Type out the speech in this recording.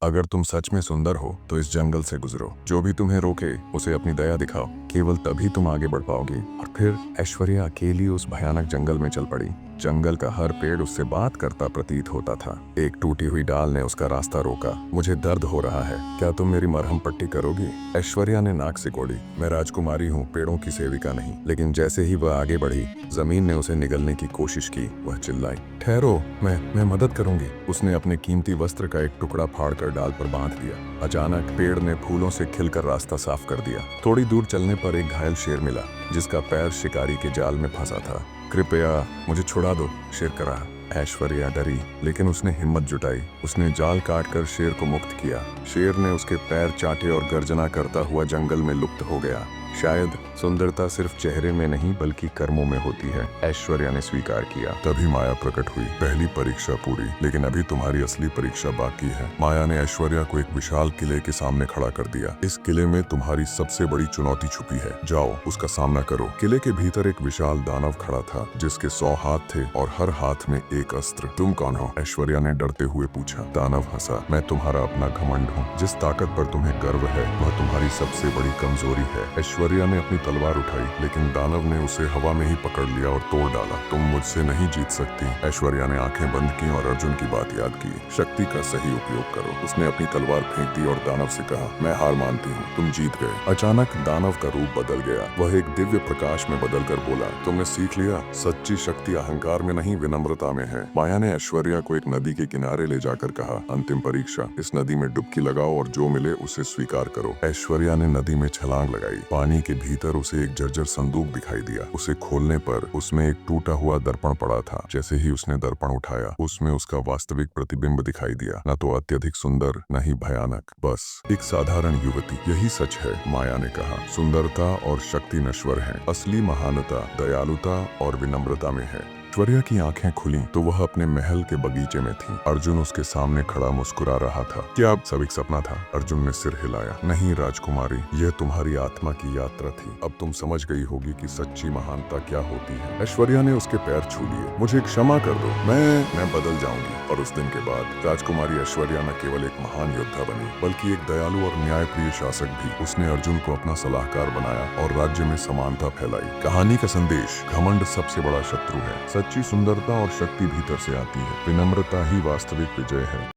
अगर तुम सच में सुंदर हो तो इस जंगल से गुजरो। जो भी तुम्हें रोके उसे अपनी दया दिखाओ। केवल तभी तुम आगे बढ़ पाओगी। और फिर ऐश्वर्या अकेली उस भयानक जंगल में चल पड़ी। जंगल का हर पेड़ उससे बात करता प्रतीत होता था। एक टूटी हुई डाल ने उसका रास्ता रोका। मुझे दर्द हो रहा है, क्या तुम मेरी मरहम पट्टी करोगी? ऐश्वर्या ने नाक सिकोड़ी। मैं राजकुमारी हूँ, पेड़ों की सेविका नहीं। लेकिन जैसे ही वह आगे बढ़ी, जमीन ने उसे निगलने की कोशिश की। वह चिल्लाई, ठहरो, मैं मदद करूंगी। उसने अपने कीमती वस्त्र का एक टुकड़ा फाड़कर डाल पर बांध दिया। अचानक पेड़ ने फूलों से खिलकर रास्ता साफ कर दिया। थोड़ी दूर चलने पर एक घायल शेर मिला, जिसका पैर शिकारी के जाल में फंसा था। कृपया मुझे छुड़ा दो, शेर कहा। ऐश्वर्या डरी, लेकिन उसने हिम्मत जुटाई। उसने जाल काटकर शेर को मुक्त किया। शेर ने उसके पैर चाटे और गर्जना करता हुआ जंगल में लुप्त हो गया। शायद सुंदरता सिर्फ चेहरे में नहीं बल्कि कर्मों में होती है, ऐश्वर्या ने स्वीकार किया। तभी माया प्रकट हुई। पहली परीक्षा पूरी, लेकिन अभी तुम्हारी असली परीक्षा बाकी है। माया ने ऐश्वर्या को एक विशाल किले के सामने खड़ा कर दिया। इस किले में तुम्हारी सबसे बड़ी चुनौती छुपी है, जाओ उसका सामना करो। किले के भीतर एक विशाल दानव खड़ा था, जिसके 100 हाथ थे और हर हाथ में एक अस्त्र। तुम कौन हो? ऐश्वर्या ने डरते हुए पूछा। दानव हंसा, मैं तुम्हारा अपना घमंड हूँ। जिस ताकत पर तुम्हें गर्व है वह तुम्हारी सबसे बड़ी कमजोरी है। ऐश्वर्या ने अपनी तलवार उठाई, लेकिन दानव ने उसे हवा में ही पकड़ लिया और तोड़ डाला। तुम मुझसे नहीं जीत सकती। ऐश्वर्या ने आंखें बंद की और अर्जुन की बात याद की। शक्ति का सही उपयोग करो। उसने अपनी तलवार फेंक दी और दानव से कहा, मैं हार मानती हूँ, तुम जीत गए। अचानक दानव का रूप बदल गया। वह एक दिव्य प्रकाश में बदलकर बोला, तुमने सीख लिया, सच्ची शक्ति अहंकार में नहीं विनम्रता में है। माया ने ऐश्वर्या को एक नदी के किनारे ले जाकर कहा, अंतिम परीक्षा, इस नदी में डुबकी लगाओ और जो मिले उसे स्वीकार करो। ऐश्वर्या ने नदी में छलांग लगाई। पानी के भीतर उसे एक जर्जर संदूक दिखाई दिया। उसे खोलने पर उसमें एक टूटा हुआ दर्पण पड़ा था। जैसे ही उसने दर्पण उठाया, उसमें उसका वास्तविक प्रतिबिंब दिखाई दिया। न तो अत्यधिक सुंदर, न ही भयानक, बस एक साधारण युवती। यही सच है, माया ने कहा। सुंदरता और शक्ति नश्वर है, असली महानता दयालुता और विनम्रता में है। ऐश्वर्या की आंखें खुली तो वह अपने महल के बगीचे में थी। अर्जुन उसके सामने खड़ा मुस्कुरा रहा था। क्या अब सब एक सपना था? अर्जुन ने सिर हिलाया। नहीं राजकुमारी, यह तुम्हारी आत्मा की यात्रा थी। अब तुम समझ गई होगी कि सच्ची महानता क्या होती है। ऐश्वर्या ने उसके पैर छू लिए। मुझे क्षमा कर दो, मैं बदल जाऊंगी। और उस दिन के बाद राजकुमारी ऐश्वर्या न केवल एक महान योद्धा बनी, बल्कि एक दयालु और न्यायप्रिय शासक भी। उसने अर्जुन को अपना सलाहकार बनाया और राज्य में समानता फैलाई। कहानी का संदेश, घमंड सबसे बड़ा शत्रु है। सच्ची सुंदरता और शक्ति भीतर से आती है। विनम्रता ही वास्तविक विजय है।